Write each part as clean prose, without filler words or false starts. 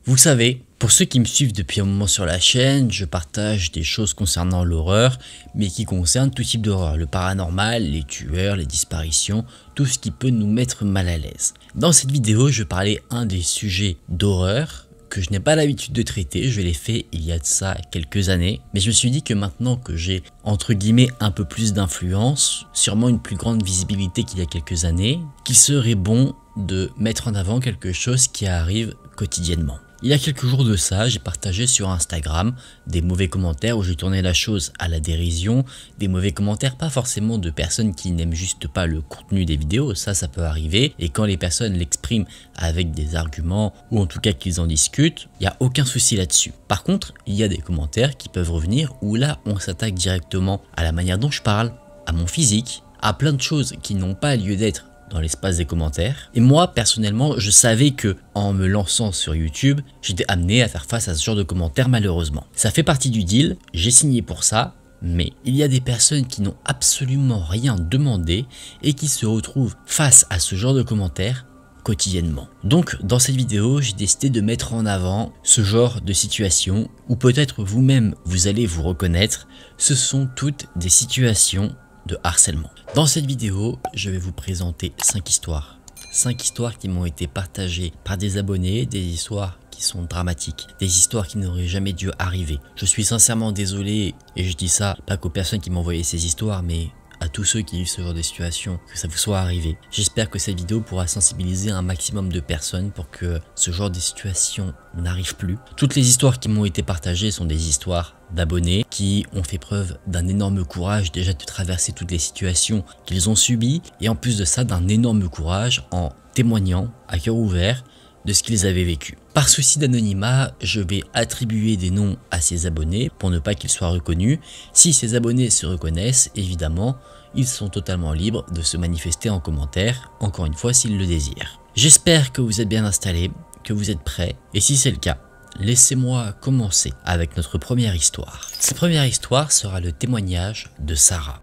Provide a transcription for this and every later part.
Vous le savez, pour ceux qui me suivent depuis un moment sur la chaîne, je partage des choses concernant l'horreur, mais qui concernent tout type d'horreur, le paranormal, les tueurs, les disparitions, tout ce qui peut nous mettre mal à l'aise. Dans cette vidéo, je vais parler un des sujets d'horreur que je n'ai pas l'habitude de traiter, je l'ai fait il y a de ça quelques années, mais je me suis dit que maintenant que j'ai entre guillemets un peu plus d'influence, sûrement une plus grande visibilité qu'il y a quelques années, qu'il serait bon de mettre en avant quelque chose qui arrive quotidiennement. Il y a quelques jours de ça, j'ai partagé sur Instagram des mauvais commentaires où j'ai tourné la chose à la dérision, des mauvais commentaires pas forcément de personnes qui n'aiment juste pas le contenu des vidéos, ça peut arriver, et quand les personnes l'expriment avec des arguments ou en tout cas qu'ils en discutent, il n'y a aucun souci là-dessus. Par contre, il y a des commentaires qui peuvent revenir où là on s'attaque directement à la manière dont je parle, à mon physique, à plein de choses qui n'ont pas lieu d'être dans l'espace des commentaires. Et moi, personnellement, je savais que en me lançant sur YouTube, j'étais amené à faire face à ce genre de commentaires malheureusement. Ça fait partie du deal, j'ai signé pour ça, mais il y a des personnes qui n'ont absolument rien demandé et qui se retrouvent face à ce genre de commentaires quotidiennement. Donc, dans cette vidéo, j'ai décidé de mettre en avant ce genre de situation où peut-être vous-même, vous allez vous reconnaître, ce sont toutes des situations de harcèlement. Dans cette vidéo, je vais vous présenter 5 histoires. 5 histoires qui m'ont été partagées par des abonnés, des histoires qui sont dramatiques, des histoires qui n'auraient jamais dû arriver. Je suis sincèrement désolé, et je dis ça pas qu'aux personnes qui m'ont envoyé ces histoires, mais à tous ceux qui vivent ce genre de situation, que ça vous soit arrivé. J'espère que cette vidéo pourra sensibiliser un maximum de personnes pour que ce genre de situation n'arrive plus. Toutes les histoires qui m'ont été partagées sont des histoires d'abonnés qui ont fait preuve d'un énorme courage déjà de traverser toutes les situations qu'ils ont subies et en plus de ça d'un énorme courage en témoignant à cœur ouvert de ce qu'ils avaient vécu. Par souci d'anonymat, je vais attribuer des noms à ces abonnés pour ne pas qu'ils soient reconnus. Si ces abonnés se reconnaissent, évidemment, ils sont totalement libres de se manifester en commentaire, encore une fois s'ils le désirent. J'espère que vous êtes bien installés, que vous êtes prêts, et si c'est le cas, laissez-moi commencer avec notre première histoire. Cette première histoire sera le témoignage de Sarah.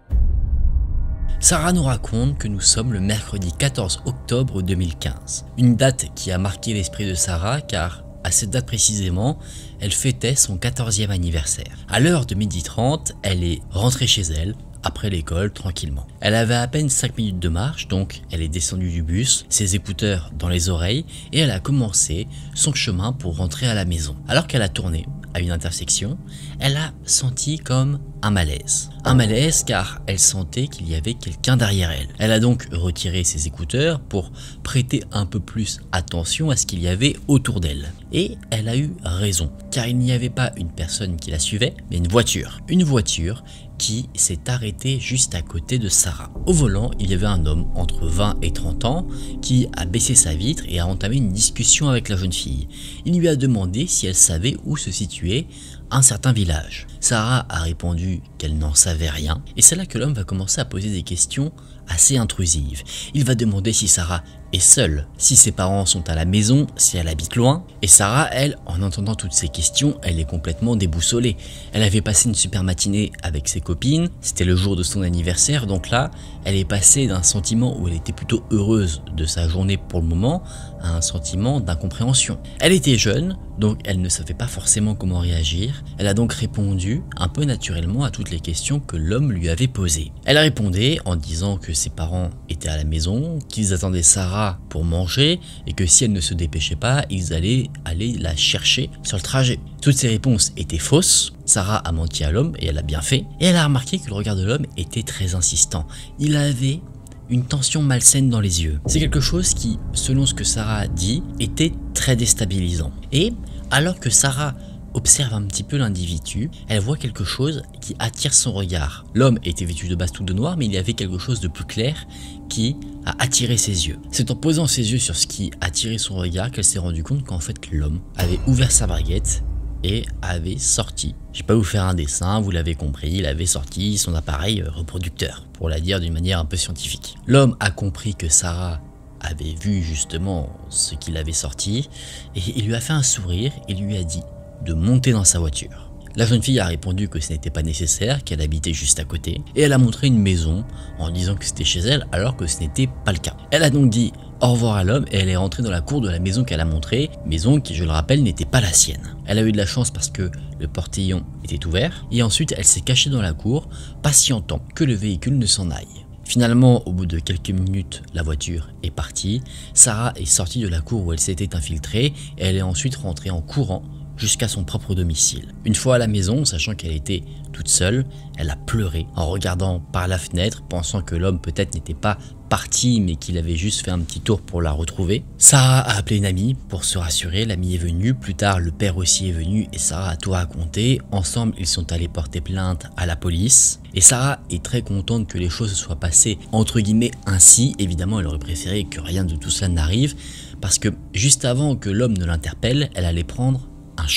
Sarah nous raconte que nous sommes le mercredi 14 octobre 2015. Une date qui a marqué l'esprit de Sarah car à cette date précisément, elle fêtait son 14e anniversaire. À l'heure de 12h30, elle est rentrée chez elle après l'école tranquillement. Elle avait à peine 5 minutes de marche, donc elle est descendue du bus, ses écouteurs dans les oreilles et elle a commencé son chemin pour rentrer à la maison. Alors qu'elle a tourné à une intersection, elle a senti comme un malaise. Un malaise car elle sentait qu'il y avait quelqu'un derrière elle. Elle a donc retiré ses écouteurs pour prêter un peu plus attention à ce qu'il y avait autour d'elle. Et elle a eu raison, car il n'y avait pas une personne qui la suivait, mais une voiture. Une voiture qui s'est arrêtée juste à côté de Sarah. Au volant, il y avait un homme entre 20 et 30 ans qui a baissé sa vitre et a entamé une discussion avec la jeune fille. Il lui a demandé si elle savait où se situait un certain village. Sarah a répondu qu'elle n'en savait rien et c'est là que l'homme va commencer à poser des questions assez intrusives. Il va demander si Sarah est seule, si ses parents sont à la maison, si elle habite loin. Et Sarah, elle, en entendant toutes ces questions, elle est complètement déboussolée. Elle avait passé une super matinée avec ses copines, c'était le jour de son anniversaire, donc là, elle est passée d'un sentiment où elle était plutôt heureuse de sa journée pour le moment, à un sentiment d'incompréhension. Elle était jeune, donc elle ne savait pas forcément comment réagir. Elle a donc répondu un peu naturellement à toutes les questions que l'homme lui avait posées. Elle répondait en disant que ses parents étaient à la maison, qu'ils attendaient Sarah pour manger et que si elle ne se dépêchait pas, ils allaient aller la chercher sur le trajet. Toutes ces réponses étaient fausses. Sarah a menti à l'homme et elle a bien fait. Et elle a remarqué que le regard de l'homme était très insistant. Il avait une tension malsaine dans les yeux. C'est quelque chose qui, selon ce que Sarah a dit, était très déstabilisant. Et alors que Sarah observe un petit peu l'individu, elle voit quelque chose qui attire son regard. L'homme était vêtu de base tout de noir, mais il y avait quelque chose de plus clair qui a attiré ses yeux. C'est en posant ses yeux sur ce qui attirait son regard qu'elle s'est rendue compte qu'en fait l'homme avait ouvert sa baguette et avait sorti. Je vais pas vous faire un dessin, vous l'avez compris, il avait sorti son appareil reproducteur, pour la dire d'une manière un peu scientifique. L'homme a compris que Sarah avait vu justement ce qu'il avait sorti et il lui a fait un sourire et lui a dit de monter dans sa voiture. La jeune fille a répondu que ce n'était pas nécessaire, qu'elle habitait juste à côté et elle a montré une maison en disant que c'était chez elle alors que ce n'était pas le cas. Elle a donc dit au revoir à l'homme et elle est rentrée dans la cour de la maison qu'elle a montrée, maison qui, je le rappelle, n'était pas la sienne. Elle a eu de la chance parce que le portillon était ouvert et ensuite elle s'est cachée dans la cour, patientant que le véhicule ne s'en aille. Finalement, au bout de quelques minutes, la voiture est partie, Sarah est sortie de la cour où elle s'était infiltrée et elle est ensuite rentrée en courant jusqu'à son propre domicile. Une fois à la maison, sachant qu'elle était toute seule, elle a pleuré en regardant par la fenêtre, pensant que l'homme peut-être n'était pas parti mais qu'il avait juste fait un petit tour pour la retrouver. Sarah a appelé une amie pour se rassurer, l'amie est venue, plus tard le père aussi est venu et Sarah a tout raconté. Ensemble, ils sont allés porter plainte à la police et Sarah est très contente que les choses se soient passées entre guillemets ainsi. Évidemment, elle aurait préféré que rien de tout cela n'arrive parce que juste avant que l'homme ne l'interpelle, elle allait prendre un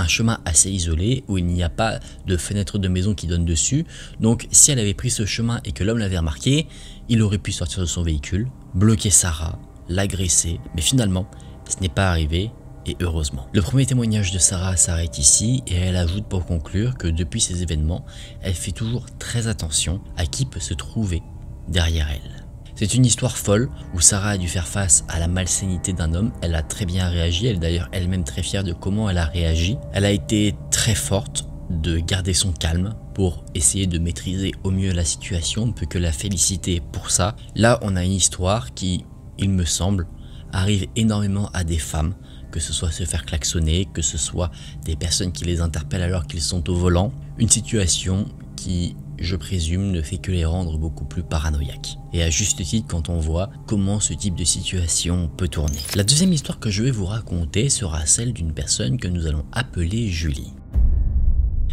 chemin assez isolé où il n'y a pas de fenêtre de maison qui donne dessus. Donc si elle avait pris ce chemin et que l'homme l'avait remarqué, il aurait pu sortir de son véhicule, bloquer Sarah, l'agresser, mais finalement ce n'est pas arrivé et heureusement. Le premier témoignage de Sarah s'arrête ici et elle ajoute pour conclure que depuis ces événements, elle fait toujours très attention à qui peut se trouver derrière elle. C'est une histoire folle où Sarah a dû faire face à la malsénité d'un homme. Elle a très bien réagi, elle est d'ailleurs elle-même très fière de comment elle a réagi. Elle a été très forte de garder son calme pour essayer de maîtriser au mieux la situation. On ne peut que la féliciter pour ça. Là, on a une histoire qui, il me semble, arrive énormément à des femmes, que ce soit se faire klaxonner, que ce soit des personnes qui les interpellent alors qu'ils sont au volant. Une situation qui, je présume, ne fait que les rendre beaucoup plus paranoïaques. Et à juste titre quand on voit comment ce type de situation peut tourner. La deuxième histoire que je vais vous raconter sera celle d'une personne que nous allons appeler Julie.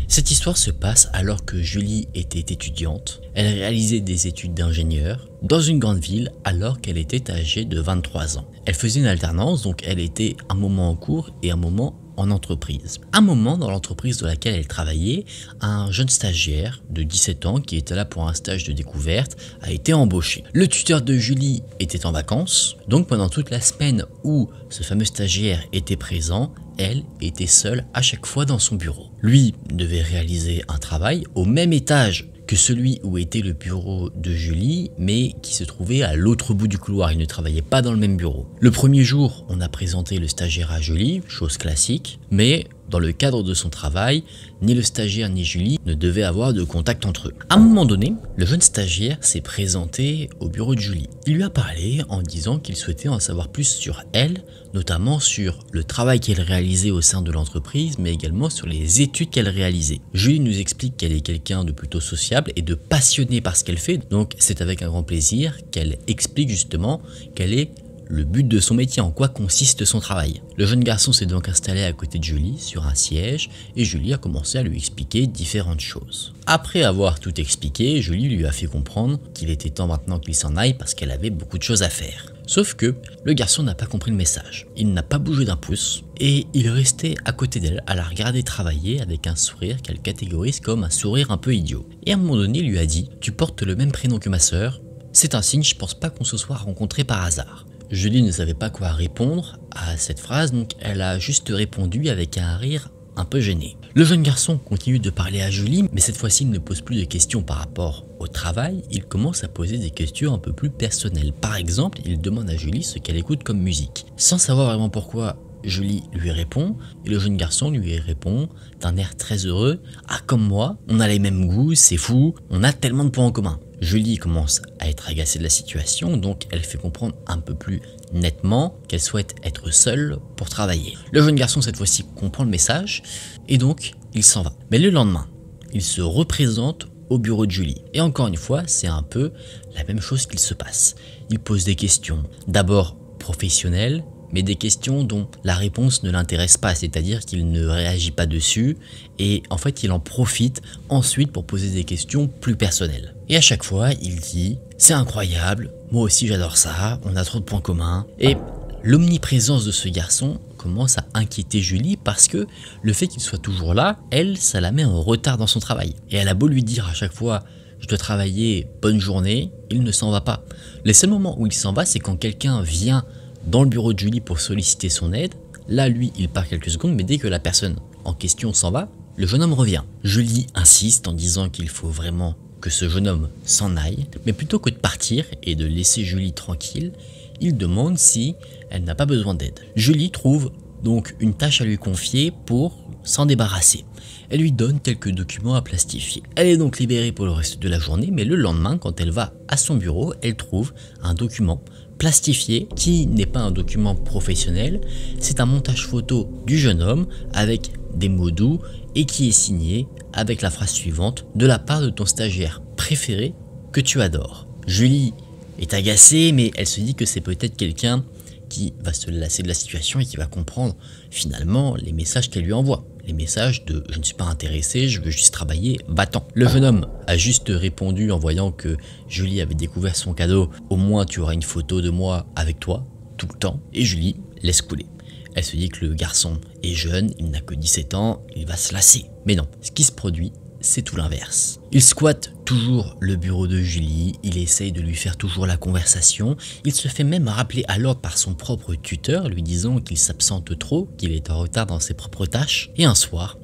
Cette histoire se passe alors que Julie était étudiante. Elle réalisait des études d'ingénieur dans une grande ville alors qu'elle était âgée de 23 ans. Elle faisait une alternance, donc elle était un moment en cours et un moment en entreprise. Un moment dans l'entreprise dans laquelle elle travaillait, un jeune stagiaire de 17 ans qui était là pour un stage de découverte a été embauché. Le tuteur de Julie était en vacances, donc pendant toute la semaine où ce fameux stagiaire était présent, elle était seule à chaque fois dans son bureau. Lui devait réaliser un travail au même étage que celui où était le bureau de Julie, mais qui se trouvait à l'autre bout du couloir. Il ne travaillait pas dans le même bureau. Le premier jour, on a présenté le stagiaire à Julie, chose classique, mais dans le cadre de son travail, ni le stagiaire ni Julie ne devaient avoir de contact entre eux. À un moment donné, le jeune stagiaire s'est présenté au bureau de Julie. Il lui a parlé en disant qu'il souhaitait en savoir plus sur elle, notamment sur le travail qu'elle réalisait au sein de l'entreprise, mais également sur les études qu'elle réalisait. Julie nous explique qu'elle est quelqu'un de plutôt sociable et de passionné par ce qu'elle fait, donc c'est avec un grand plaisir qu'elle explique justement quelle est le but de son métier, en quoi consiste son travail. Le jeune garçon s'est donc installé à côté de Julie sur un siège et Julie a commencé à lui expliquer différentes choses. Après avoir tout expliqué, Julie lui a fait comprendre qu'il était temps maintenant qu'il s'en aille parce qu'elle avait beaucoup de choses à faire. Sauf que le garçon n'a pas compris le message. Il n'a pas bougé d'un pouce et il restait à côté d'elle à la regarder travailler avec un sourire qu'elle catégorise comme un sourire un peu idiot. Et à un moment donné, il lui a dit « Tu portes le même prénom que ma sœur, c'est un signe, je pense pas qu'on se soit rencontrés par hasard. » Julie ne savait pas quoi répondre à cette phrase, donc elle a juste répondu avec un rire un peu gêné. Le jeune garçon continue de parler à Julie, mais cette fois-ci il ne pose plus de questions par rapport au travail, il commence à poser des questions un peu plus personnelles. Par exemple, il demande à Julie ce qu'elle écoute comme musique. Sans savoir vraiment pourquoi, Julie lui répond, et le jeune garçon lui répond d'un air très heureux « Ah, comme moi, on a les mêmes goûts, c'est fou, on a tellement de points en commun ». Julie commence à être agacée de la situation, donc elle fait comprendre un peu plus nettement qu'elle souhaite être seule pour travailler. Le jeune garçon cette fois-ci comprend le message et donc il s'en va. Mais le lendemain, il se représente au bureau de Julie. Et encore une fois, c'est un peu la même chose qu'il se passe. Il pose des questions, d'abord professionnelles, mais des questions dont la réponse ne l'intéresse pas, c'est-à-dire qu'il ne réagit pas dessus et en fait il en profite ensuite pour poser des questions plus personnelles. Et à chaque fois il dit « c'est incroyable, moi aussi j'adore ça, on a trop de points communs » et l'omniprésence de ce garçon commence à inquiéter Julie parce que le fait qu'il soit toujours là, elle, ça la met en retard dans son travail. Et elle a beau lui dire à chaque fois « je dois travailler, bonne journée », il ne s'en va pas. Les seuls moments où il s'en va, c'est quand quelqu'un vient dans le bureau de Julie pour solliciter son aide. Là, lui, il part quelques secondes, mais dès que la personne en question s'en va, le jeune homme revient. Julie insiste en disant qu'il faut vraiment que ce jeune homme s'en aille, mais plutôt que de partir et de laisser Julie tranquille, Il demande si elle n'a pas besoin d'aide. Julie trouve donc une tâche à lui confier pour s'en débarrasser. Elle lui donne quelques documents à plastifier. Elle est donc libérée pour le reste de la journée, mais le lendemain, quand elle va à son bureau, elle trouve un document plastifié qui n'est pas un document professionnel, c'est un montage photo du jeune homme avec des mots doux et qui est signé avec la phrase suivante: de la part de ton stagiaire préféré que tu adores. Julie est agacée, mais elle se dit que c'est peut-être quelqu'un qui va se lasser de la situation et qui va comprendre finalement les messages qu'elle lui envoie. Les messages de « je ne suis pas intéressé, je veux juste travailler, va-t'en ». Le jeune homme a juste répondu en voyant que Julie avait découvert son cadeau « au moins tu auras une photo de moi avec toi, tout le temps ». Et Julie laisse couler. Elle se dit que le garçon est jeune, il n'a que 17 ans, il va se lasser. Mais non, ce qui se produit, c'est tout l'inverse. Il squatte toujours le bureau de Julie, il essaye de lui faire toujours la conversation, il se fait même rappeler à l'ordre par son propre tuteur, lui disant qu'il s'absente trop, qu'il est en retard dans ses propres tâches. Et un soir,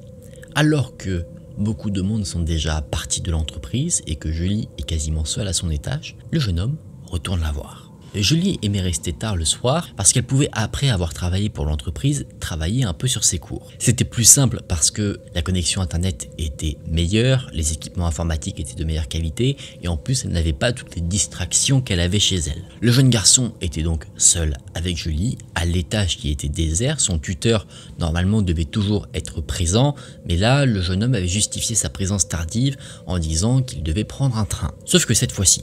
alors que beaucoup de monde sont déjà partis de l'entreprise et que Julie est quasiment seule à son étage, le jeune homme retourne la voir. Julie aimait rester tard le soir parce qu'elle pouvait, après avoir travaillé pour l'entreprise, travailler un peu sur ses cours. C'était plus simple parce que la connexion internet était meilleure, les équipements informatiques étaient de meilleure qualité et en plus elle n'avait pas toutes les distractions qu'elle avait chez elle. Le jeune garçon était donc seul avec Julie à l'étage qui était désert. Son tuteur normalement devait toujours être présent, mais là le jeune homme avait justifié sa présence tardive en disant qu'il devait prendre un train. Sauf que cette fois-ci,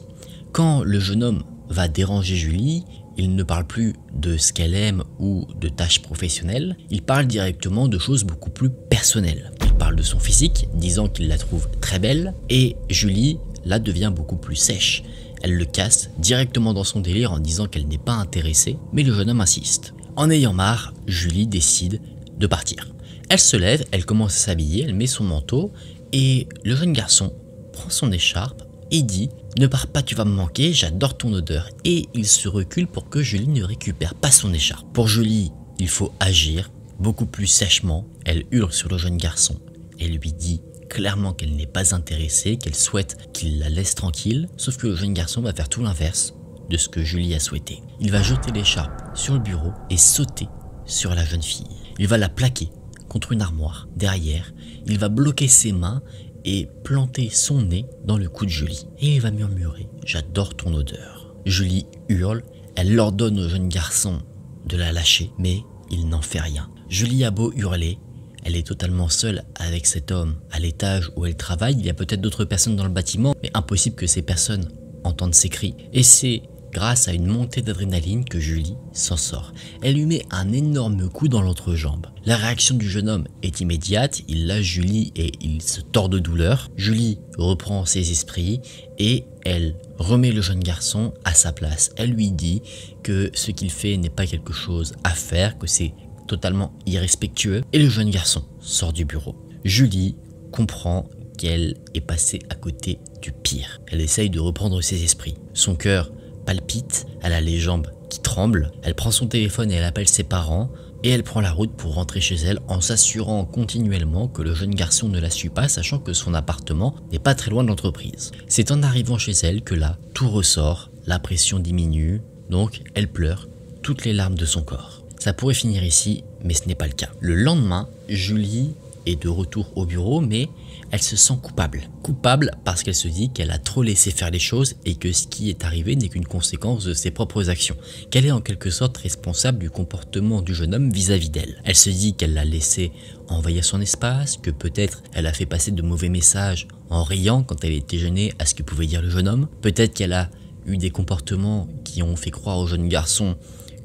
quand le jeune homme va déranger Julie, il ne parle plus de ce qu'elle aime ou de tâches professionnelles, il parle directement de choses beaucoup plus personnelles. Il parle de son physique, disant qu'il la trouve très belle, et Julie, là, devient beaucoup plus sèche. Elle le casse directement dans son délire en disant qu'elle n'est pas intéressée, mais le jeune homme insiste. En ayant marre, Julie décide de partir. Elle se lève, elle commence à s'habiller, elle met son manteau, et le jeune garçon prend son écharpe et dit « Ne pars pas, tu vas me manquer, j'adore ton odeur ». Et il se recule pour que Julie ne récupère pas son écharpe. Pour Julie, il faut agir beaucoup plus sèchement. Elle hurle sur le jeune garçon. Elle lui dit clairement qu'elle n'est pas intéressée, qu'elle souhaite qu'il la laisse tranquille. Sauf que le jeune garçon va faire tout l'inverse de ce que Julie a souhaité. Il va jeter l'écharpe sur le bureau et sauter sur la jeune fille. Il va la plaquer contre une armoire derrière. Il va bloquer ses mains et planter son nez dans le cou de Julie. Et il va murmurer « J'adore ton odeur ». Julie hurle, elle ordonne au jeune garçon de la lâcher, mais il n'en fait rien. Julie a beau hurler, elle est totalement seule avec cet homme à l'étage où elle travaille. Il y a peut-être d'autres personnes dans le bâtiment, mais impossible que ces personnes entendent ses cris. Et c'est grâce à une montée d'adrénaline que Julie s'en sort. Elle lui met un énorme coup dans l'entrejambe. La réaction du jeune homme est immédiate, il lâche Julie et il se tord de douleur. Julie reprend ses esprits et elle remet le jeune garçon à sa place. Elle lui dit que ce qu'il fait n'est pas quelque chose à faire, que c'est totalement irrespectueux. Et le jeune garçon sort du bureau. Julie comprend qu'elle est passée à côté du pire. Elle essaye de reprendre ses esprits. Son cœur palpite, elle a les jambes qui tremblent, elle prend son téléphone et elle appelle ses parents et elle prend la route pour rentrer chez elle en s'assurant continuellement que le jeune garçon ne la suit pas, sachant que son appartement n'est pas très loin de l'entreprise. C'est en arrivant chez elle que là, tout ressort, la pression diminue, donc elle pleure toutes les larmes de son corps. Ça pourrait finir ici, mais ce n'est pas le cas. Le lendemain, Julie est de retour au bureau, mais elle se sent coupable. Coupable parce qu'elle se dit qu'elle a trop laissé faire les choses et que ce qui est arrivé n'est qu'une conséquence de ses propres actions. Qu'elle est en quelque sorte responsable du comportement du jeune homme vis-à-vis d'elle. Elle se dit qu'elle l'a laissé envahir son espace, que peut-être elle a fait passer de mauvais messages en riant quand elle était gênée à ce que pouvait dire le jeune homme. Peut-être qu'elle a eu des comportements qui ont fait croire au jeune garçon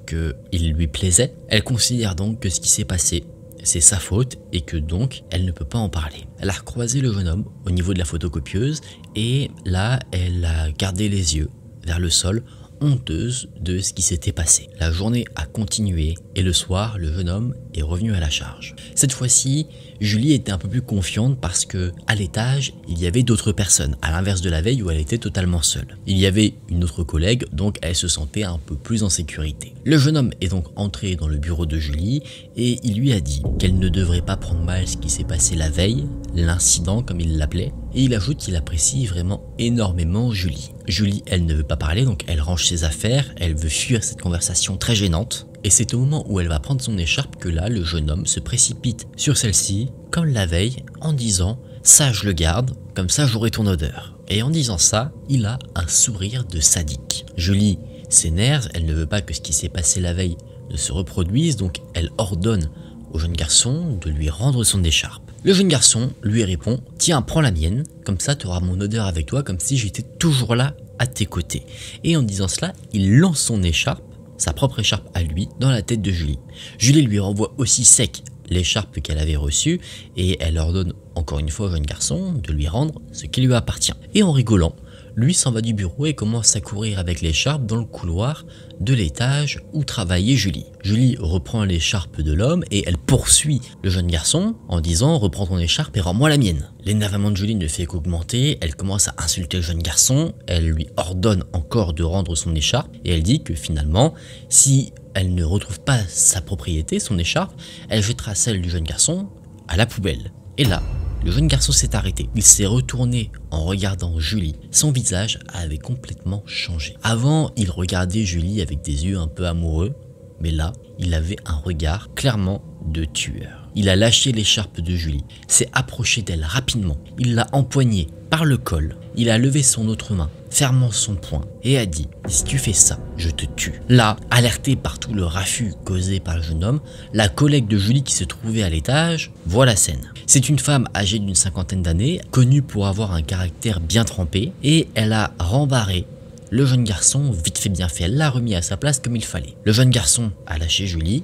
qu'il lui plaisait. Elle considère donc que ce qui s'est passé, c'est sa faute et que donc elle ne peut pas en parler. Elle a recroisé le jeune homme au niveau de la photocopieuse et là elle a gardé les yeux vers le sol, honteuse de ce qui s'était passé. La journée a continué et le soir le jeune homme est revenu à la charge. Cette fois-ci, Julie était un peu plus confiante parce que à l'étage, il y avait d'autres personnes, à l'inverse de la veille où elle était totalement seule. Il y avait une autre collègue, donc elle se sentait un peu plus en sécurité. Le jeune homme est donc entré dans le bureau de Julie et il lui a dit qu'elle ne devrait pas prendre mal ce qui s'est passé la veille, l'incident comme il l'appelait, et il ajoute qu'il apprécie vraiment énormément Julie. Julie, elle ne veut pas parler, donc elle range ses affaires, elle veut fuir cette conversation très gênante. Et c'est au moment où elle va prendre son écharpe que là, le jeune homme se précipite sur celle-ci, comme la veille, en disant « ça je le garde, comme ça j'aurai ton odeur ». Et en disant ça, il a un sourire de sadique. Julie s'énerve, elle ne veut pas que ce qui s'est passé la veille ne se reproduise, donc elle ordonne au jeune garçon de lui rendre son écharpe. Le jeune garçon lui répond « tiens, prends la mienne, comme ça tu auras mon odeur avec toi, comme si j'étais toujours là à tes côtés ». Et en disant cela, il lance son écharpe, sa propre écharpe à lui, dans la tête de Julie. Julie lui renvoie aussi sec l'écharpe qu'elle avait reçue et elle ordonne encore une fois au jeune garçon de lui rendre ce qui lui appartient. Et en rigolant, lui s'en va du bureau et commence à courir avec l'écharpe dans le couloir de l'étage où travaillait Julie. Julie reprend l'écharpe de l'homme et elle poursuit le jeune garçon en disant « reprends ton écharpe et rends-moi la mienne ». L'énervement de Julie ne fait qu'augmenter, elle commence à insulter le jeune garçon, elle lui ordonne encore de rendre son écharpe et elle dit que finalement, si elle ne retrouve pas sa propriété, son écharpe, elle jettera celle du jeune garçon à la poubelle. Et là, le jeune garçon s'est arrêté. Il s'est retourné en regardant Julie. Son visage avait complètement changé. Avant, il regardait Julie avec des yeux un peu amoureux, mais là, il avait un regard clairement de tueur. Il a lâché l'écharpe de Julie, s'est approché d'elle rapidement. Il l'a empoignée par le col. Il a levé son autre main, fermant son poing, et a dit « si tu fais ça, je te tue ». Là, alerté par tout le raffut causé par le jeune homme, la collègue de Julie qui se trouvait à l'étage voit la scène. C'est une femme âgée d'une cinquantaine d'années, connue pour avoir un caractère bien trempé, et elle a rembarré le jeune garçon vite fait bien fait. Elle l'a remis à sa place comme il fallait. Le jeune garçon a lâché Julie,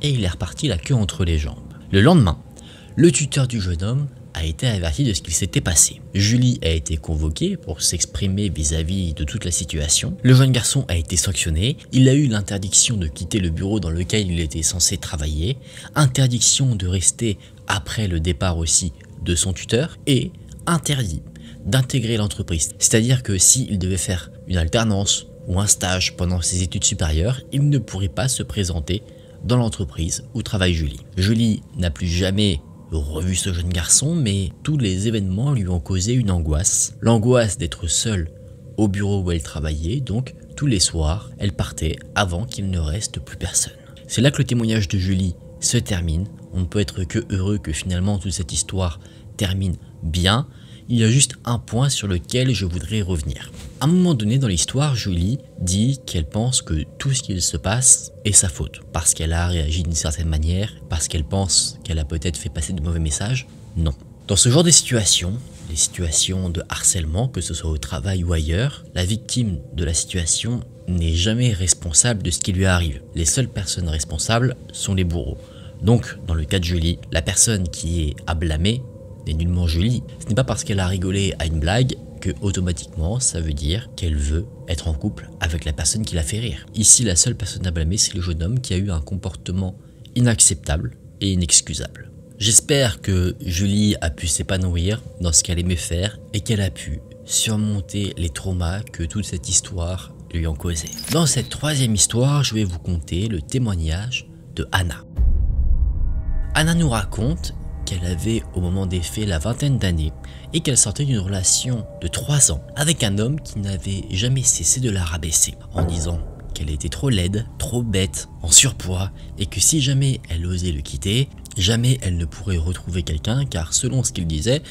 et il est reparti la queue entre les jambes. Le lendemain, le tuteur du jeune homme a été averti de ce qu'il s'était passé. Julie a été convoquée pour s'exprimer vis-à-vis de toute la situation. Le jeune garçon a été sanctionné. Il a eu l'interdiction de quitter le bureau dans lequel il était censé travailler, interdiction de rester après le départ aussi de son tuteur et interdit d'intégrer l'entreprise. C'est-à-dire que s'il devait faire une alternance ou un stage pendant ses études supérieures, il ne pourrait pas se présenter dans l'entreprise où travaille Julie. Julie n'a plus jamais revu ce jeune garçon, mais tous les événements lui ont causé une angoisse. L'angoisse d'être seule au bureau où elle travaillait, donc tous les soirs, elle partait avant qu'il ne reste plus personne. C'est là que le témoignage de Julie se termine. On ne peut être que heureux que finalement toute cette histoire termine bien. Il y a juste un point sur lequel je voudrais revenir. À un moment donné dans l'histoire, Julie dit qu'elle pense que tout ce qui se passe est sa faute. Parce qu'elle a réagi d'une certaine manière, parce qu'elle pense qu'elle a peut-être fait passer de mauvais messages. Non. Dans ce genre de situations, les situations de harcèlement, que ce soit au travail ou ailleurs, la victime de la situation n'est jamais responsable de ce qui lui arrive. Les seules personnes responsables sont les bourreaux. Donc, dans le cas de Julie, la personne qui est à blâmer n'est nullement Julie. Ce n'est pas parce qu'elle a rigolé à une blague que automatiquement ça veut dire qu'elle veut être en couple avec la personne qui l'a fait rire. Ici, la seule personne à blâmer, c'est le jeune homme qui a eu un comportement inacceptable et inexcusable. J'espère que Julie a pu s'épanouir dans ce qu'elle aimait faire et qu'elle a pu surmonter les traumas que toute cette histoire lui ont causé. Dans cette troisième histoire, je vais vous conter le témoignage de Anna. Anna nous raconte qu'elle avait au moment des faits la vingtaine d'années et qu'elle sortait d'une relation de 3 ans avec un homme qui n'avait jamais cessé de la rabaisser en disant qu'elle était trop laide, trop bête, en surpoids et que si jamais elle osait le quitter, jamais elle ne pourrait retrouver quelqu'un car selon ce qu'il disait,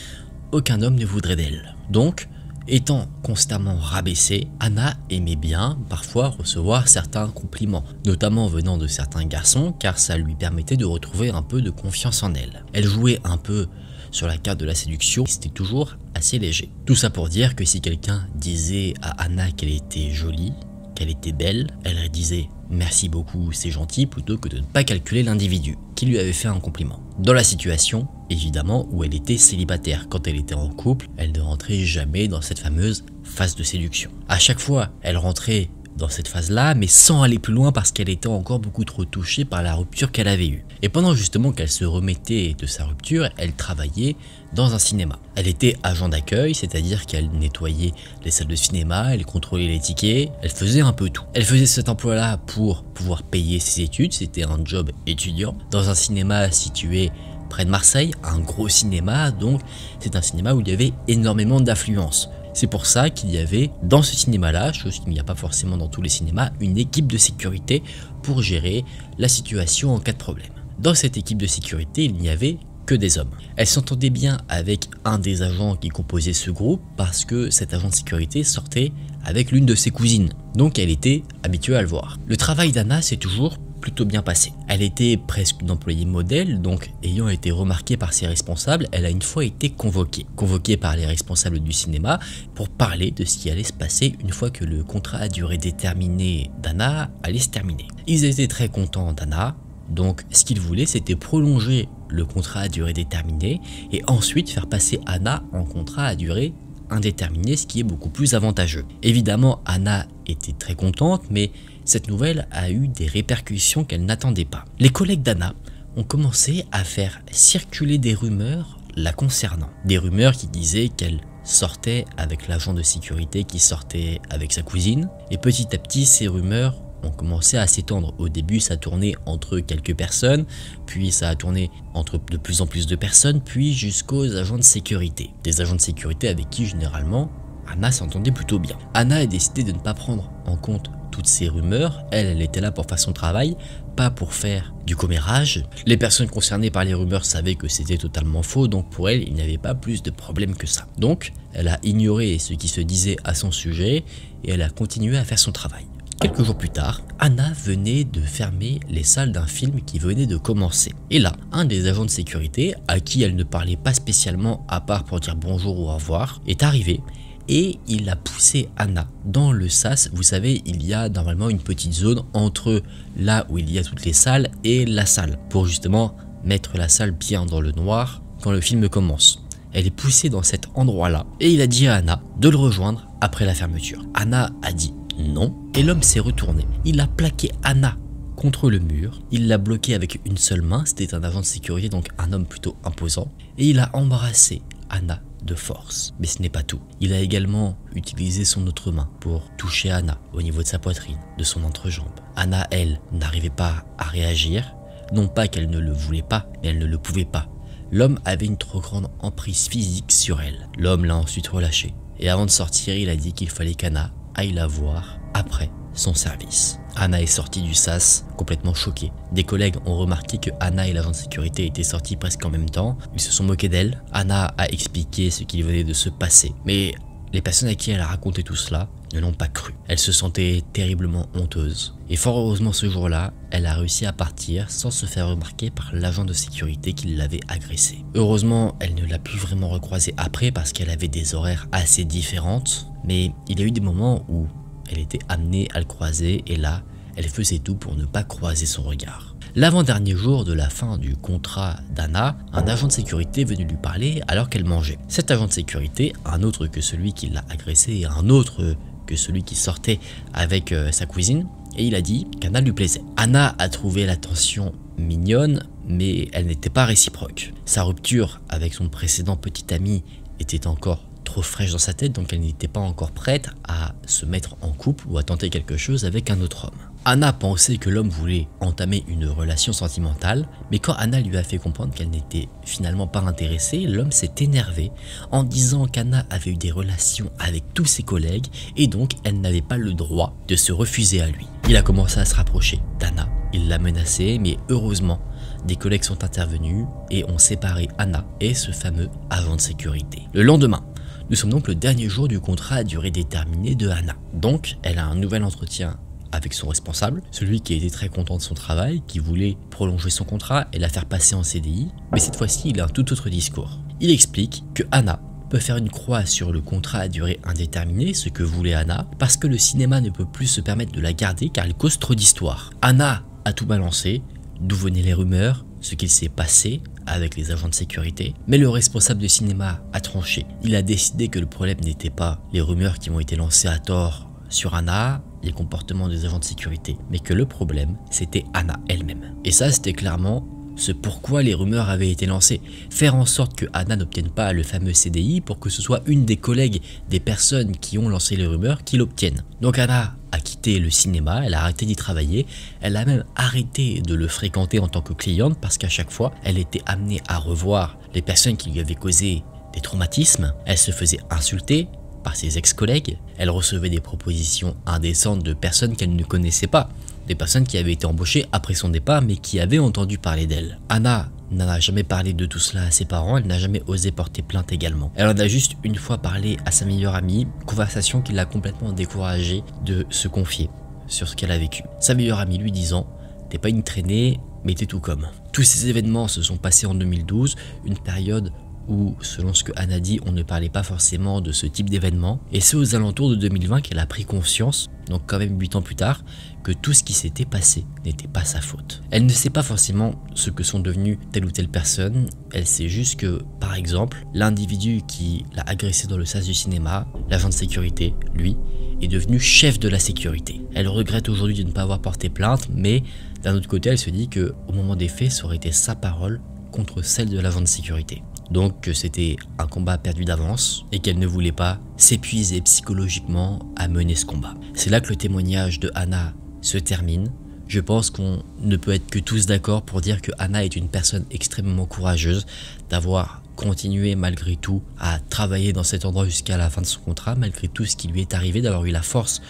aucun homme ne voudrait d'elle. Donc, étant constamment rabaissée, Anna aimait bien parfois recevoir certains compliments, notamment venant de certains garçons car ça lui permettait de retrouver un peu de confiance en elle. Elle jouait un peu sur la carte de la séduction, c'était toujours assez léger. Tout ça pour dire que si quelqu'un disait à Anna qu'elle était jolie, qu'elle était belle, elle disait merci beaucoup, c'est gentil, plutôt que de ne pas calculer l'individu qui lui avait fait un compliment. Dans la situation, évidemment, où elle était célibataire, quand elle était en couple, elle ne rentrait jamais dans cette fameuse phase de séduction. À chaque fois, elle rentrait dans cette phase-là, mais sans aller plus loin parce qu'elle était encore beaucoup trop touchée par la rupture qu'elle avait eue. Et pendant justement qu'elle se remettait de sa rupture, elle travaillait dans un cinéma. Elle était agent d'accueil, c'est-à-dire qu'elle nettoyait les salles de cinéma, elle contrôlait les tickets, elle faisait un peu tout. Elle faisait cet emploi-là pour pouvoir payer ses études, c'était un job étudiant, dans un cinéma situé près de Marseille, un gros cinéma, donc c'est un cinéma où il y avait énormément d'affluence. C'est pour ça qu'il y avait dans ce cinéma-là, chose qu'il n'y a pas forcément dans tous les cinémas, une équipe de sécurité pour gérer la situation en cas de problème. Dans cette équipe de sécurité, il n'y avait que des hommes. Elle s'entendait bien avec un des agents qui composait ce groupe parce que cet agent de sécurité sortait avec l'une de ses cousines, donc elle était habituée à le voir. Le travail d'Anna s'est toujours plutôt bien passé. Elle était presque une employée modèle, donc ayant été remarquée par ses responsables, elle a une fois été convoquée par les responsables du cinéma pour parler de ce qui allait se passer une fois que le contrat à durée déterminée d'Anna allait se terminer. Ils étaient très contents d'Anna, donc ce qu'ils voulaient c'était prolonger le contrat à durée déterminée et ensuite faire passer Anna en contrat à durée indéterminée, ce qui est beaucoup plus avantageux. Évidemment, Anna était très contente, mais cette nouvelle a eu des répercussions qu'elle n'attendait pas. Les collègues d'Anna ont commencé à faire circuler des rumeurs la concernant. Des rumeurs qui disaient qu'elle sortait avec l'agent de sécurité qui sortait avec sa cousine. Et petit à petit, ces rumeurs ont commencé à s'étendre. Au début, ça tournait entre quelques personnes, puis ça a tourné entre de plus en plus de personnes, puis jusqu'aux agents de sécurité. Des agents de sécurité avec qui, généralement, Anna s'entendait plutôt bien. Anna a décidé de ne pas prendre en compte toutes ces rumeurs. Elle était là pour faire son travail, pas pour faire du commérage. Les personnes concernées par les rumeurs savaient que c'était totalement faux, donc pour elle, il n'y avait pas plus de problème que ça. Donc, elle a ignoré ce qui se disait à son sujet et elle a continué à faire son travail. Quelques jours plus tard, Anna venait de fermer les salles d'un film qui venait de commencer. Et là, un des agents de sécurité, à qui elle ne parlait pas spécialement à part pour dire bonjour ou au revoir, est arrivé et il a poussé Anna dans le sas. Vous savez, il y a normalement une petite zone entre là où il y a toutes les salles et la salle, pour justement mettre la salle bien dans le noir quand le film commence. Elle est poussée dans cet endroit-là et il a dit à Anna de le rejoindre après la fermeture. Anna a dit non et l'homme s'est retourné. Il a plaqué Anna contre le mur, il l'a bloquée avec une seule main, c'était un agent de sécurité, donc un homme plutôt imposant, et il a embrassé Anna de force. Mais ce n'est pas tout. Il a également utilisé son autre main pour toucher Anna au niveau de sa poitrine, de son entrejambe. Anna, elle, n'arrivait pas à réagir, non pas qu'elle ne le voulait pas, mais elle ne le pouvait pas. L'homme avait une trop grande emprise physique sur elle. L'homme l'a ensuite relâché. Et avant de sortir, il a dit qu'il fallait qu'Anna aille la voir après son service. Anna est sortie du sas complètement choquée. Des collègues ont remarqué que Anna et l'agent de sécurité étaient sortis presque en même temps. Ils se sont moqués d'elle. Anna a expliqué ce qui venait de se passer. Mais les personnes à qui elle a raconté tout cela ne l'ont pas cru. Elle se sentait terriblement honteuse. Et fort heureusement ce jour-là, elle a réussi à partir sans se faire remarquer par l'agent de sécurité qui l'avait agressée. Heureusement, elle ne l'a plus vraiment recroisé après parce qu'elle avait des horaires assez différentes. Mais il y a eu des moments où elle était amenée à le croiser et là, elle faisait tout pour ne pas croiser son regard. L'avant-dernier jour de la fin du contrat d'Anna, un agent de sécurité est venu lui parler alors qu'elle mangeait. Cet agent de sécurité, un autre que celui qui l'a agressé et un autre que celui qui sortait avec sa cousine, et il a dit qu'Anna lui plaisait. Anna a trouvé l'attention mignonne, mais elle n'était pas réciproque. Sa rupture avec son précédent petit ami était encore trop fraîche dans sa tête, donc elle n'était pas encore prête à se mettre en couple ou à tenter quelque chose avec un autre homme. Anna pensait que l'homme voulait entamer une relation sentimentale, mais quand Anna lui a fait comprendre qu'elle n'était finalement pas intéressée, l'homme s'est énervé en disant qu'Anna avait eu des relations avec tous ses collègues et donc elle n'avait pas le droit de se refuser à lui. Il a commencé à se rapprocher d'Anna, il l'a menacée, mais heureusement, des collègues sont intervenus et ont séparé Anna et ce fameux agent de sécurité. Le lendemain, nous sommes donc le dernier jour du contrat à durée déterminée de Anna. Donc, elle a un nouvel entretien avec son responsable, celui qui était très content de son travail, qui voulait prolonger son contrat et la faire passer en CDI. Mais cette fois-ci, il a un tout autre discours. Il explique que Anna peut faire une croix sur le contrat à durée indéterminée, ce que voulait Anna, parce que le cinéma ne peut plus se permettre de la garder car elle cause trop d'histoires. Anna a tout balancé, d'où venaient les rumeurs, ce qu'il s'est passé avec les agents de sécurité, mais le responsable de cinéma a tranché. Il a décidé que le problème n'était pas les rumeurs qui ont été lancées à tort sur Anna, les comportements des agents de sécurité, mais que le problème, c'était Anna elle-même. Et ça, c'était clairement ce pourquoi les rumeurs avaient été lancées. Faire en sorte que Anna n'obtienne pas le fameux CDI pour que ce soit une des collègues des personnes qui ont lancé les rumeurs qui l'obtiennent. Donc Anna a quitté le cinéma, elle a arrêté d'y travailler, elle a même arrêté de le fréquenter en tant que cliente parce qu'à chaque fois, elle était amenée à revoir les personnes qui lui avaient causé des traumatismes, elle se faisait insulter par ses ex-collègues, elle recevait des propositions indécentes de personnes qu'elle ne connaissait pas, des personnes qui avaient été embauchées après son départ mais qui avaient entendu parler d'elle. Anna n'en a jamais parlé de tout cela à ses parents, elle n'a jamais osé porter plainte également. Elle en a juste une fois parlé à sa meilleure amie, conversation qui l'a complètement découragée de se confier sur ce qu'elle a vécu. Sa meilleure amie lui disant « T'es pas une traînée, mais t'es tout comme ». Tous ces événements se sont passés en 2012, une période où, selon ce que Anna dit, on ne parlait pas forcément de ce type d'événement. Et c'est aux alentours de 2020 qu'elle a pris conscience, donc quand même 8 ans plus tard, que tout ce qui s'était passé n'était pas sa faute. Elle ne sait pas forcément ce que sont devenues telle ou telle personne, elle sait juste que, par exemple, l'individu qui l'a agressé dans le sas du cinéma, l'agent de sécurité, lui, est devenu chef de la sécurité. Elle regrette aujourd'hui de ne pas avoir porté plainte, mais d'un autre côté, elle se dit que au moment des faits, ça aurait été sa parole contre celle de l'agent de sécurité. Donc que c'était un combat perdu d'avance et qu'elle ne voulait pas s'épuiser psychologiquement à mener ce combat. C'est là que le témoignage de Anna se termine. Je pense qu'on ne peut être que tous d'accord pour dire que Anna est une personne extrêmement courageuse d'avoir continué malgré tout à travailler dans cet endroit jusqu'à la fin de son contrat, malgré tout ce qui lui est arrivé, d'avoir eu la force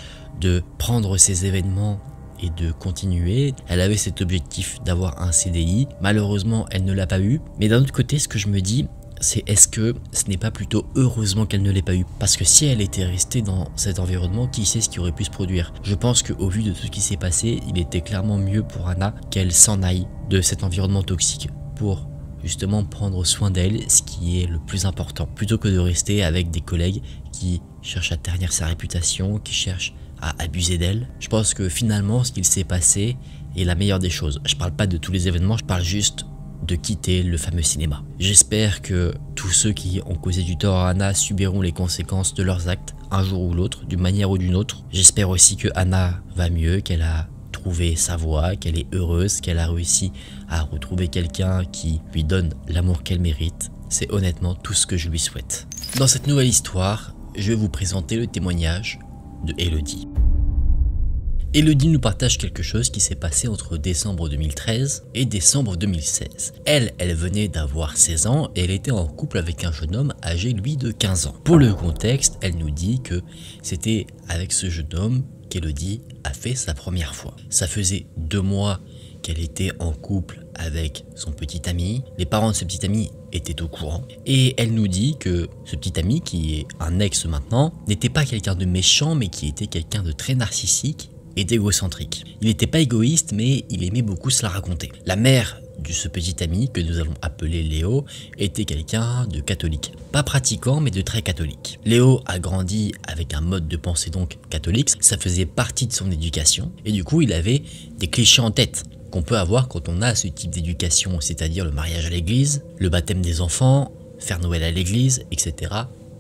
de prendre ces événements et de continuer. Elle avait cet objectif d'avoir un CDI, malheureusement elle ne l'a pas eu, mais d'un autre côté ce que je me dis c'est est-ce que ce n'est pas plutôt heureusement qu'elle ne l'ait pas eu, parce que si elle était restée dans cet environnement, qui sait ce qui aurait pu se produire. Je pense qu'au vu de tout ce qui s'est passé, il était clairement mieux pour Anna qu'elle s'en aille de cet environnement toxique pour justement prendre soin d'elle, ce qui est le plus important, plutôt que de rester avec des collègues qui cherchent à ternir sa réputation, qui cherchent à abuser d'elle. Je pense que finalement ce qu'il s'est passé est la meilleure des choses. Je parle pas de tous les événements, je parle juste de quitter le fameux cinéma. J'espère que tous ceux qui ont causé du tort à Anna subiront les conséquences de leurs actes un jour ou l'autre, d'une manière ou d'une autre. J'espère aussi que Anna va mieux, qu'elle a trouvé sa voie, qu'elle est heureuse, qu'elle a réussi à retrouver quelqu'un qui lui donne l'amour qu'elle mérite. C'est honnêtement tout ce que je lui souhaite. Dans cette nouvelle histoire, je vais vous présenter le témoignage de Elodie. Elodie nous partage quelque chose qui s'est passé entre décembre 2013 et décembre 2016. Elle venait d'avoir 16 ans et elle était en couple avec un jeune homme âgé lui de 15 ans. Pour le contexte, elle nous dit que c'était avec ce jeune homme qu'Elodie a fait sa première fois. Ça faisait 2 mois qu'elle était en couple avec son petit ami. Les parents de ce petit ami étaient au courant. Et elle nous dit que ce petit ami, qui est un ex maintenant, n'était pas quelqu'un de méchant, mais qui était quelqu'un de très narcissique et d'égocentrique. Il n'était pas égoïste, mais il aimait beaucoup se la raconter. La mère de ce petit ami, que nous allons appeler Léo, était quelqu'un de catholique. Pas pratiquant, mais de très catholique. Léo a grandi avec un mode de pensée donc catholique, ça faisait partie de son éducation, et du coup il avait des clichés en tête qu'on peut avoir quand on a ce type d'éducation, c'est-à-dire le mariage à l'église, le baptême des enfants, faire Noël à l'église, etc.,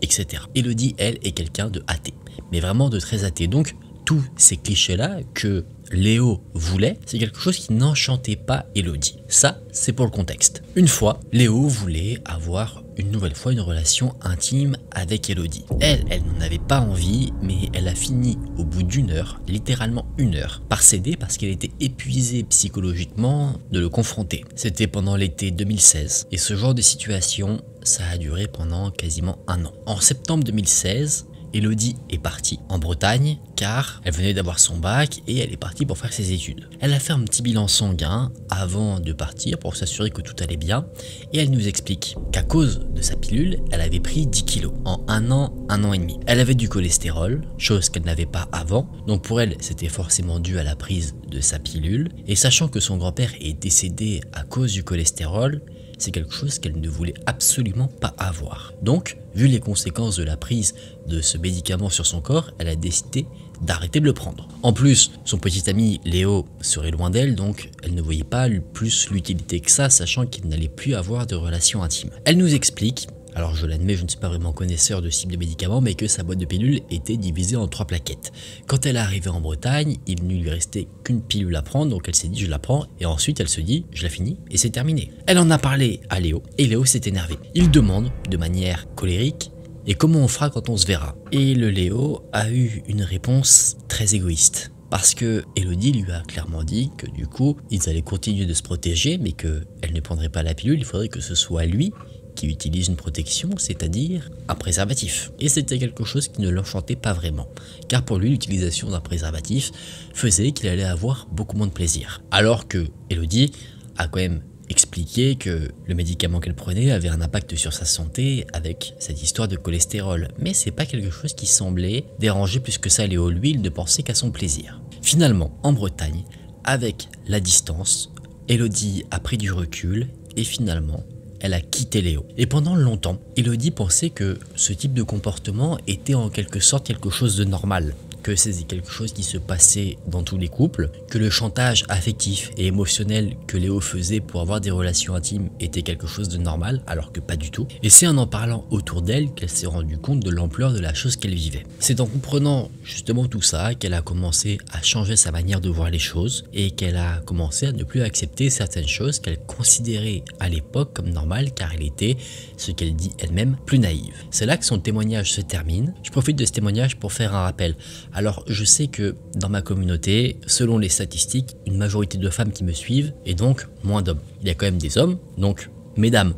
etc. Elodie, elle, est quelqu'un de athée, mais vraiment de très athée. Donc, tous ces clichés-là que Léo voulait, c'est quelque chose qui n'enchantait pas Elodie. Ça, c'est pour le contexte. Une fois, Léo voulait avoir une nouvelle fois une relation intime avec Elodie. Elle n'en avait pas envie, mais elle a fini au bout d'1 heure, littéralement 1 heure, par céder parce qu'elle était épuisée psychologiquement de le confronter. C'était pendant l'été 2016, et ce genre de situation, ça a duré pendant quasiment 1 an. En septembre 2016, Elodie est partie en Bretagne car elle venait d'avoir son bac et elle est partie pour faire ses études. Elle a fait un petit bilan sanguin avant de partir pour s'assurer que tout allait bien et elle nous explique qu'à cause de sa pilule, elle avait pris 10 kilos en 1 an et demi. Elle avait du cholestérol, chose qu'elle n'avait pas avant, donc pour elle c'était forcément dû à la prise de sa pilule, et sachant que son grand-père est décédé à cause du cholestérol, c'est quelque chose qu'elle ne voulait absolument pas avoir. Donc, vu les conséquences de la prise de ce médicament sur son corps, elle a décidé d'arrêter de le prendre. En plus, son petit ami Léo serait loin d'elle, donc elle ne voyait pas plus l'utilité que ça, sachant qu'il n'allait plus avoir de relation intime. Elle nous explique alors je l'admets, je ne suis pas vraiment connaisseur de ce type de médicaments, mais que sa boîte de pilules était divisée en 3 plaquettes. Quand elle est arrivée en Bretagne, il ne lui restait qu'une pilule à prendre, donc elle s'est dit je la prends, et ensuite elle se dit je la finis, et c'est terminé. Elle en a parlé à Léo, et Léo s'est énervé. Il demande, de manière colérique, et comment on fera quand on se verra? Et le Léo a eu une réponse très égoïste. Parce que Elodie lui a clairement dit que du coup, ils allaient continuer de se protéger, mais qu'elle ne prendrait pas la pilule, il faudrait que ce soit lui qui utilise une protection, c'est-à-dire un préservatif. Et c'était quelque chose qui ne l'enchantait pas vraiment, car pour lui, l'utilisation d'un préservatif faisait qu'il allait avoir beaucoup moins de plaisir. Alors que Elodie a quand même expliqué que le médicament qu'elle prenait avait un impact sur sa santé avec cette histoire de cholestérol, mais c'est pas quelque chose qui semblait déranger plus que ça Léo. Lui, il ne pensait qu'à son plaisir. Finalement, en Bretagne, avec la distance, Elodie a pris du recul et finalement, elle a quitté Léo. Et pendant longtemps, Elodie pensait que ce type de comportement était en quelque sorte quelque chose de normal, que c'est quelque chose qui se passait dans tous les couples, que le chantage affectif et émotionnel que Léo faisait pour avoir des relations intimes était quelque chose de normal, alors que pas du tout. Et c'est en parlant autour d'elle qu'elle s'est rendue compte de l'ampleur de la chose qu'elle vivait. C'est en comprenant justement tout ça qu'elle a commencé à changer sa manière de voir les choses et qu'elle a commencé à ne plus accepter certaines choses qu'elle considérait à l'époque comme normales, car elle était, ce qu'elle dit elle-même, plus naïve. C'est là que son témoignage se termine. Je profite de ce témoignage pour faire un rappel. Alors je sais que dans ma communauté, selon les statistiques, une majorité de femmes qui me suivent et donc moins d'hommes. Il y a quand même des hommes, donc mesdames,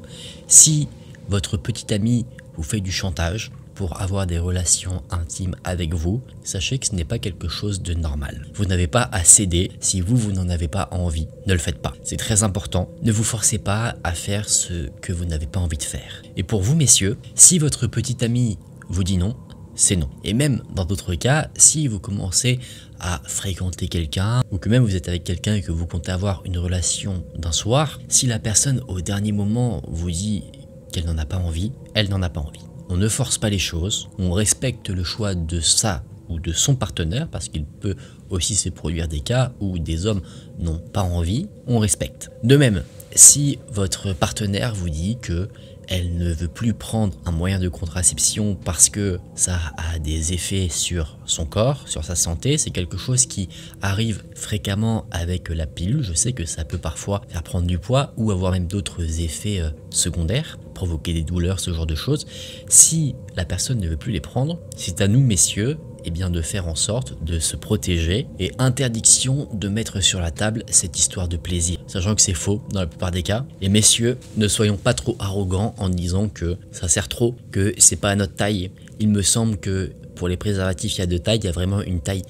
si votre petite amie vous fait du chantage pour avoir des relations intimes avec vous, sachez que ce n'est pas quelque chose de normal. Vous n'avez pas à céder si vous n'en avez pas envie. Ne le faites pas. C'est très important. Ne vous forcez pas à faire ce que vous n'avez pas envie de faire. Et pour vous messieurs, si votre petite amie vous dit non, c'est non. Et même dans d'autres cas, si vous commencez à fréquenter quelqu'un ou que même vous êtes avec quelqu'un et que vous comptez avoir une relation d'un soir, si la personne au dernier moment vous dit qu'elle n'en a pas envie, elle n'en a pas envie. On ne force pas les choses, on respecte le choix de sa ou de son partenaire parce qu'il peut aussi se produire des cas où des hommes n'ont pas envie, on respecte. De même, si votre partenaire vous dit que elle ne veut plus prendre un moyen de contraception parce que ça a des effets sur son corps, sur sa santé, c'est quelque chose qui arrive fréquemment avec la pilule. Je sais que ça peut parfois faire prendre du poids ou avoir même d'autres effets secondaires, provoquer des douleurs, ce genre de choses. Si la personne ne veut plus les prendre, c'est à nous messieurs de faire en sorte de se protéger et interdiction de mettre sur la table cette histoire de plaisir, sachant que c'est faux dans la plupart des cas. Et messieurs, ne soyons pas trop arrogants en disant que ça sert trop, que c'est pas à notre taille. Il me semble que pour les préservatifs, il y a 2 tailles, il y a vraiment une taille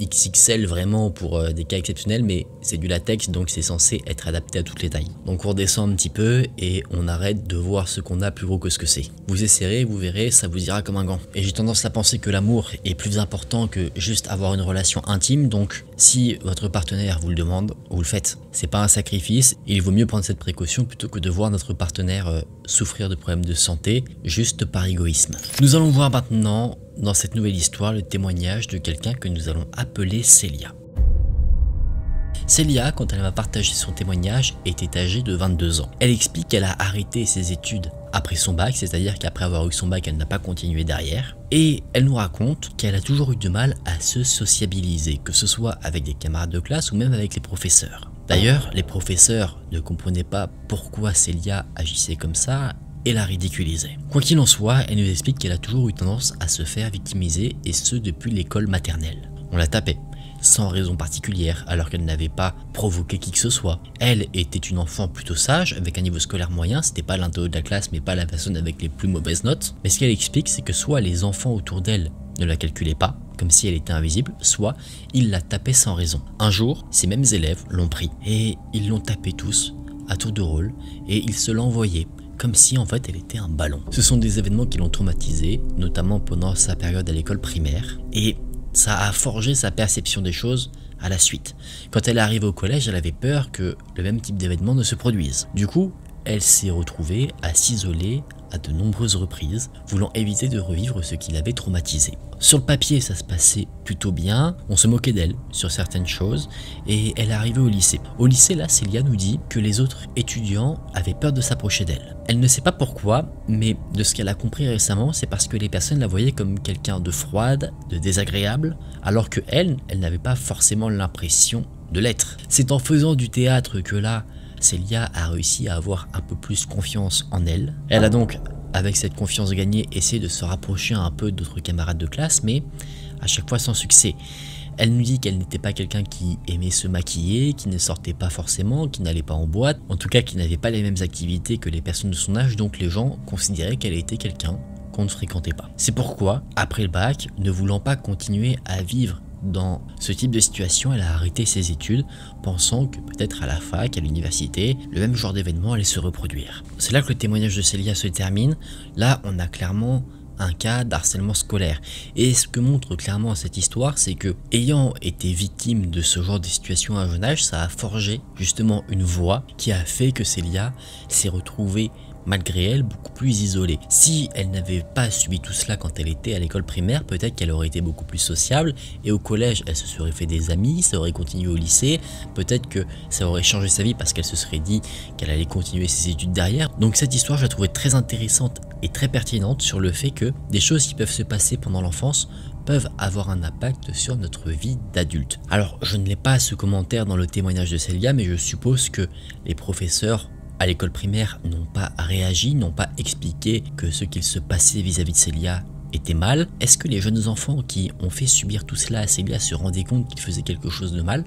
XXL vraiment pour des cas exceptionnels, mais c'est du latex donc c'est censé être adapté à toutes les tailles. Donc on redescend un petit peu et on arrête de voir ce qu'on a plus gros que ce que c'est. Vous essayerez, vous verrez, ça vous ira comme un gant. Et j'ai tendance à penser que l'amour est plus important que juste avoir une relation intime, donc si votre partenaire vous le demande, vous le faites. C'est pas un sacrifice, il vaut mieux prendre cette précaution plutôt que de voir notre partenaire souffrir de problèmes de santé juste par égoïsme. Nous allons voir maintenant dans cette nouvelle histoire le témoignage de quelqu'un que nous allons appeler Célia. Célia, quand elle m'a partagé son témoignage, était âgée de 22 ans. Elle explique qu'elle a arrêté ses études après son bac, c'est-à-dire qu'après avoir eu son bac, elle n'a pas continué derrière. Et elle nous raconte qu'elle a toujours eu du mal à se sociabiliser, que ce soit avec des camarades de classe ou même avec les professeurs. D'ailleurs, les professeurs ne comprenaient pas pourquoi Célia agissait comme ça et la ridiculisait. Quoi qu'il en soit, elle nous explique qu'elle a toujours eu tendance à se faire victimiser, et ce depuis l'école maternelle. On la tapait, sans raison particulière, alors qu'elle n'avait pas provoqué qui que ce soit. Elle était une enfant plutôt sage, avec un niveau scolaire moyen, c'était pas l'interro de la classe, mais pas la personne avec les plus mauvaises notes. Mais ce qu'elle explique, c'est que soit les enfants autour d'elle ne la calculaient pas, comme si elle était invisible, soit ils la tapaient sans raison. Un jour, ces mêmes élèves l'ont pris, et ils l'ont tapée tous, à tour de rôle, et ils se l'envoyaient, comme si en fait elle était un ballon. Ce sont des événements qui l'ont traumatisée, notamment pendant sa période à l'école primaire, et ça a forgé sa perception des choses à la suite. Quand elle est arrivée au collège, elle avait peur que le même type d'événement ne se produise. Du coup, elle s'est retrouvée à s'isoler à de nombreuses reprises, voulant éviter de revivre ce qui l'avait traumatisée. Sur le papier, ça se passait plutôt bien, on se moquait d'elle sur certaines choses, et elle est arrivée au lycée. Au lycée, là, Célia nous dit que les autres étudiants avaient peur de s'approcher d'elle. Elle ne sait pas pourquoi, mais de ce qu'elle a compris récemment, c'est parce que les personnes la voyaient comme quelqu'un de froide, de désagréable, alors que elle n'avait pas forcément l'impression de l'être. C'est en faisant du théâtre que là, Célia a réussi à avoir un peu plus confiance en elle. Elle a donc, avec cette confiance gagnée, essayé de se rapprocher un peu d'autres camarades de classe, mais à chaque fois sans succès. Elle nous dit qu'elle n'était pas quelqu'un qui aimait se maquiller, qui ne sortait pas forcément, qui n'allait pas en boîte, en tout cas qui n'avait pas les mêmes activités que les personnes de son âge, donc les gens considéraient qu'elle était quelqu'un qu'on ne fréquentait pas. C'est pourquoi, après le bac, ne voulant pas continuer à vivre dans ce type de situation, elle a arrêté ses études, pensant que peut-être à la fac, à l'université, le même genre d'événement allait se reproduire. C'est là que le témoignage de Célia se termine. Là, on a clairement un cas d'harcèlement scolaire. Et ce que montre clairement cette histoire, c'est que, ayant été victime de ce genre de situation à un jeune âge, ça a forgé justement une voie qui a fait que Célia s'est retrouvée malgré elle, beaucoup plus isolée. Si elle n'avait pas subi tout cela quand elle était à l'école primaire, peut-être qu'elle aurait été beaucoup plus sociable, et au collège, elle se serait fait des amis, ça aurait continué au lycée, peut-être que ça aurait changé sa vie parce qu'elle se serait dit qu'elle allait continuer ses études derrière. Donc cette histoire, je la trouvais très intéressante et très pertinente sur le fait que des choses qui peuvent se passer pendant l'enfance peuvent avoir un impact sur notre vie d'adulte. Alors, je ne l'ai pas ce commentaire dans le témoignage de Célia, mais je suppose que les professeurs à l'école primaire n'ont pas réagi, n'ont pas expliqué que ce qu'il se passait vis-à-vis de Célia était mal. Est-ce que les jeunes enfants qui ont fait subir tout cela à Célia se rendaient compte qu'ils faisaient quelque chose de mal?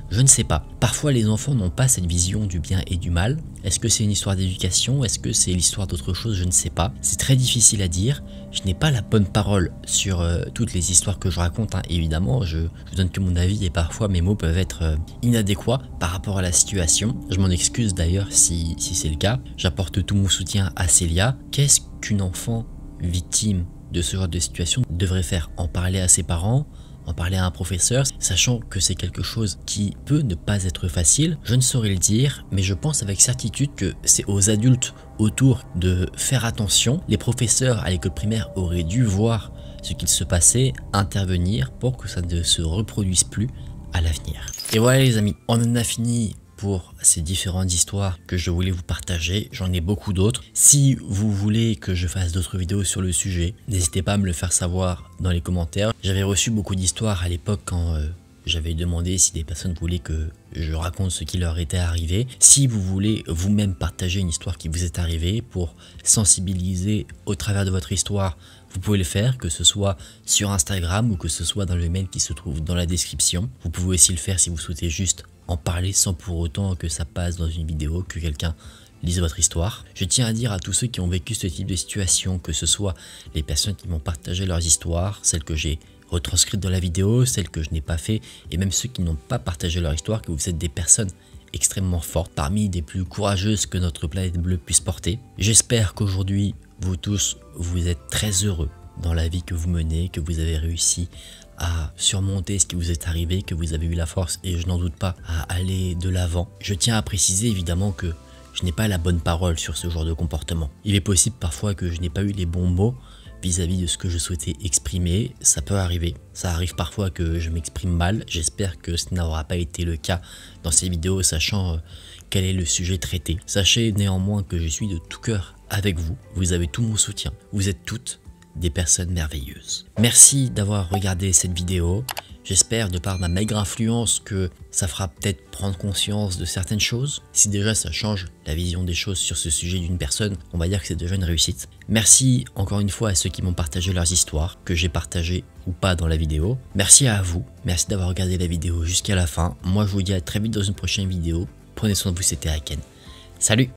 Je ne sais pas. Parfois les enfants n'ont pas cette vision du bien et du mal. Est-ce que c'est une histoire d'éducation? Est-ce que c'est l'histoire d'autre chose? Je ne sais pas. C'est très difficile à dire. Je n'ai pas la bonne parole sur toutes les histoires que je raconte, hein. Évidemment, je donne que mon avis et parfois mes mots peuvent être inadéquats par rapport à la situation. Je m'en excuse d'ailleurs si c'est le cas. J'apporte tout mon soutien à Célia. Qu'est-ce qu'une enfant victime de ce genre de situation devrait faire? En parler à ses parents? En parler à un professeur, sachant que c'est quelque chose qui peut ne pas être facile? Je ne saurais le dire, mais je pense avec certitude que c'est aux adultes autour de faire attention. Les professeurs à l'école primaire auraient dû voir ce qu'il se passait, intervenir pour que ça ne se reproduise plus à l'avenir. Et voilà les amis, on en a fini pour ces différentes histoires que je voulais vous partager. J'en ai beaucoup d'autres. Si vous voulez que je fasse d'autres vidéos sur le sujet, n'hésitez pas à me le faire savoir dans les commentaires. J'avais reçu beaucoup d'histoires à l'époque quand j'avais demandé si des personnes voulaient que je raconte ce qui leur était arrivé. Si vous voulez vous-même partager une histoire qui vous est arrivée pour sensibiliser au travers de votre histoire, vous pouvez le faire, que ce soit sur Instagram ou que ce soit dans le mail qui se trouve dans la description. Vous pouvez aussi le faire si vous souhaitez juste en parler sans pour autant que ça passe dans une vidéo, que quelqu'un lise votre histoire. Je tiens à dire à tous ceux qui ont vécu ce type de situation, que ce soit les personnes qui m'ont partagé leurs histoires, celles que j'ai retranscrites dans la vidéo, celles que je n'ai pas fait, et même ceux qui n'ont pas partagé leur histoire, que vous êtes des personnes extrêmement fortes, parmi des plus courageuses que notre planète bleue puisse porter. J'espère qu'aujourd'hui, vous tous, vous êtes très heureux dans la vie que vous menez, que vous avez réussi à surmonter ce qui vous est arrivé, que vous avez eu la force, et je n'en doute pas, à aller de l'avant. Je tiens à préciser évidemment que je n'ai pas la bonne parole sur ce genre de comportement. Il est possible parfois que je n'ai pas eu les bons mots vis-à-vis de ce que je souhaitais exprimer. Ça peut arriver. Ça arrive parfois que je m'exprime mal. J'espère que ce n'aura pas été le cas dans ces vidéos, sachant quel est le sujet traité. Sachez néanmoins que je suis de tout cœur avec vous. Vous avez tout mon soutien. Vous êtes toutes des personnes merveilleuses. Merci d'avoir regardé cette vidéo. J'espère, de par ma maigre influence, que ça fera peut-être prendre conscience de certaines choses. Si déjà ça change la vision des choses sur ce sujet d'une personne, on va dire que c'est déjà une réussite. Merci encore une fois à ceux qui m'ont partagé leurs histoires, que j'ai partagé ou pas dans la vidéo. Merci à vous, merci d'avoir regardé la vidéo jusqu'à la fin. Moi je vous dis à très vite dans une prochaine vidéo. Prenez soin de vous, c'était Aken. Salut!